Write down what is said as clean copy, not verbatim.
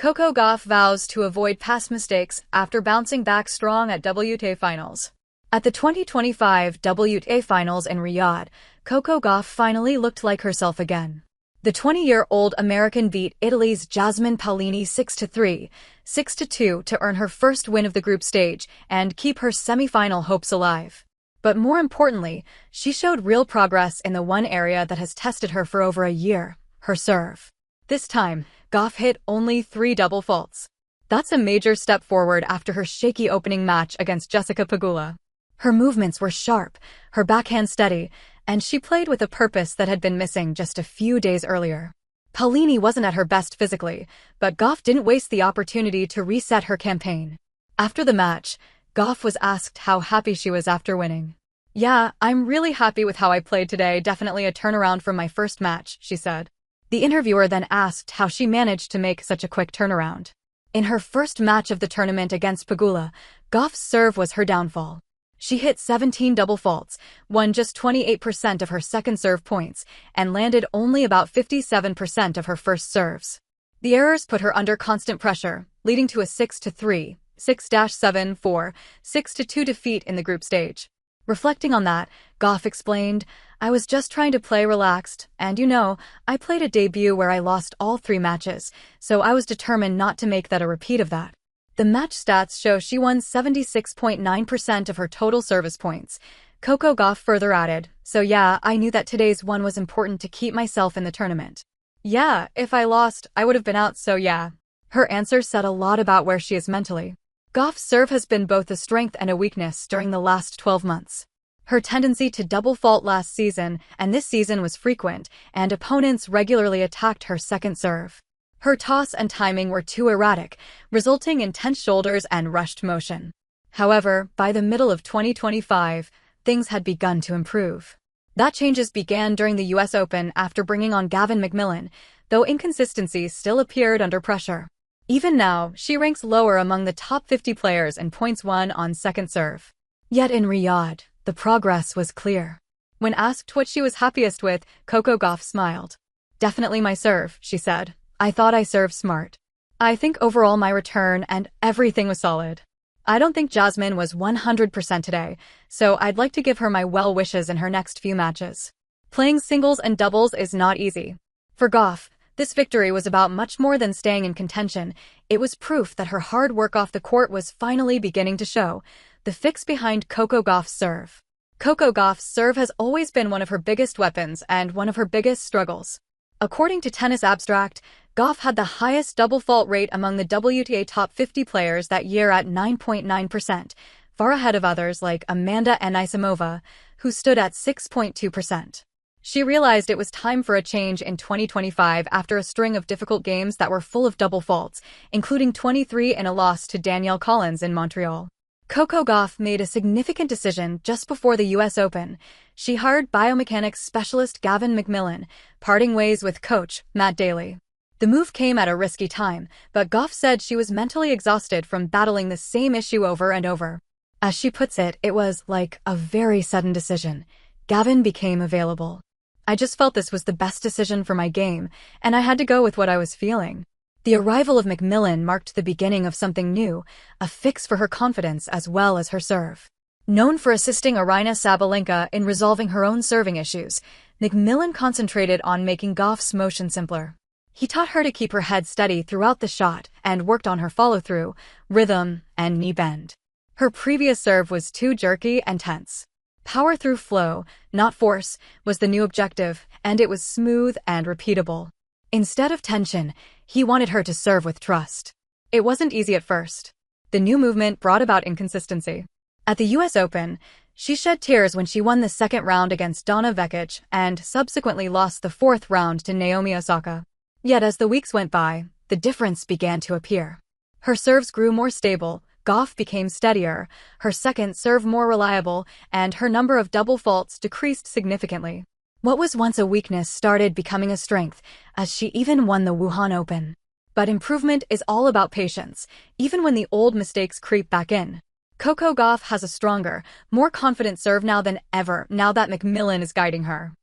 Coco Gauff vows to avoid past mistakes after bouncing back strong at WTA finals. At the 2025 WTA finals in Riyadh, Coco Gauff finally looked like herself again. The 20-year-old American beat Italy's Jasmine Paolini 6-3, 6-2 to earn her first win of the group stage and keep her semi-final hopes alive. But more importantly, she showed real progress in the one area that has tested her for over a year, her serve. This time, Gauff hit only 3 double faults. That's a major step forward after her shaky opening match against Jessica Pegula. Her movements were sharp, her backhand steady, and she played with a purpose that had been missing just a few days earlier. Paolini wasn't at her best physically, but Gauff didn't waste the opportunity to reset her campaign. After the match, Gauff was asked how happy she was after winning. "Yeah, I'm really happy with how I played today, definitely a turnaround from my first match," she said. The interviewer then asked how she managed to make such a quick turnaround. In her first match of the tournament against Pegula, Gauff's serve was her downfall. She hit 17 double faults, won just 28% of her second serve points, and landed only about 57% of her first serves. The errors put her under constant pressure, leading to a 6-3, 6-7-4, 6-2 defeat in the group stage. Reflecting on that, Gauff explained, "I was just trying to play relaxed, and I played a debut where I lost all 3 matches, so I was determined not to make that a repeat of that." The match stats show she won 76.9% of her total service points. Coco Gauff further added, "So yeah, I knew that today's one was important to keep myself in the tournament. Yeah, if I lost, I would have been out, so yeah." Her answer said a lot about where she is mentally. Gauff's serve has been both a strength and a weakness during the last 12 months. Her tendency to double fault last season and this season was frequent, and opponents regularly attacked her second serve. Her toss and timing were too erratic, resulting in tense shoulders and rushed motion. However, by the middle of 2025, things had begun to improve. That changes began during the US Open after bringing on Gavin McMillan, though inconsistencies still appeared under pressure. Even now, she ranks lower among the top 50 players in points won on second serve. Yet in Riyadh, the progress was clear. When asked what she was happiest with, Coco Gauff smiled. "Definitely my serve," she said. "I thought I served smart. I think overall my return and everything was solid. I don't think Jasmine was 100% today, so I'd like to give her my well wishes in her next few matches." Playing singles and doubles is not easy. For Gauff, this victory was about much more than staying in contention. It was proof that her hard work off the court was finally beginning to show. The fix behind Coco Gauff's serve. Coco Gauff's serve has always been one of her biggest weapons and one of her biggest struggles. According to Tennis Abstract, Gauff had the highest double fault rate among the WTA top 50 players that year at 9.9%, far ahead of others like Amanda Anisimova, who stood at 6.2%. She realized it was time for a change in 2025 after a string of difficult games that were full of double faults, including 23 in a loss to Danielle Collins in Montreal. Coco Gauff made a significant decision just before the US Open. She hired biomechanics specialist Gavin McMillan, parting ways with coach Matt Daly. The move came at a risky time, but Gauff said she was mentally exhausted from battling the same issue over and over. As she puts it, it was like a very sudden decision. Gavin became available. "I just felt this was the best decision for my game, and I had to go with what I was feeling." The arrival of McMillan marked the beginning of something new, a fix for her confidence as well as her serve. Known for assisting Aryna Sabalenka in resolving her own serving issues, McMillan concentrated on making Gauff's motion simpler. He taught her to keep her head steady throughout the shot and worked on her follow-through, rhythm, and knee bend. Her previous serve was too jerky and tense. Power through flow, not force, was the new objective, and it was smooth and repeatable. Instead of tension, he wanted her to serve with trust. It wasn't easy at first. The new movement brought about inconsistency. At the US Open, she shed tears when she won the second round against Donna Vekic and subsequently lost the 4th round to Naomi Osaka. Yet as the weeks went by, the difference began to appear. Her serves grew more stable, Gauff became steadier, her second serve more reliable, and her number of double faults decreased significantly. What was once a weakness started becoming a strength, as she even won the Wuhan Open. But improvement is all about patience, even when the old mistakes creep back in. Coco Gauff has a stronger, more confident serve now than ever, now that McMillan is guiding her.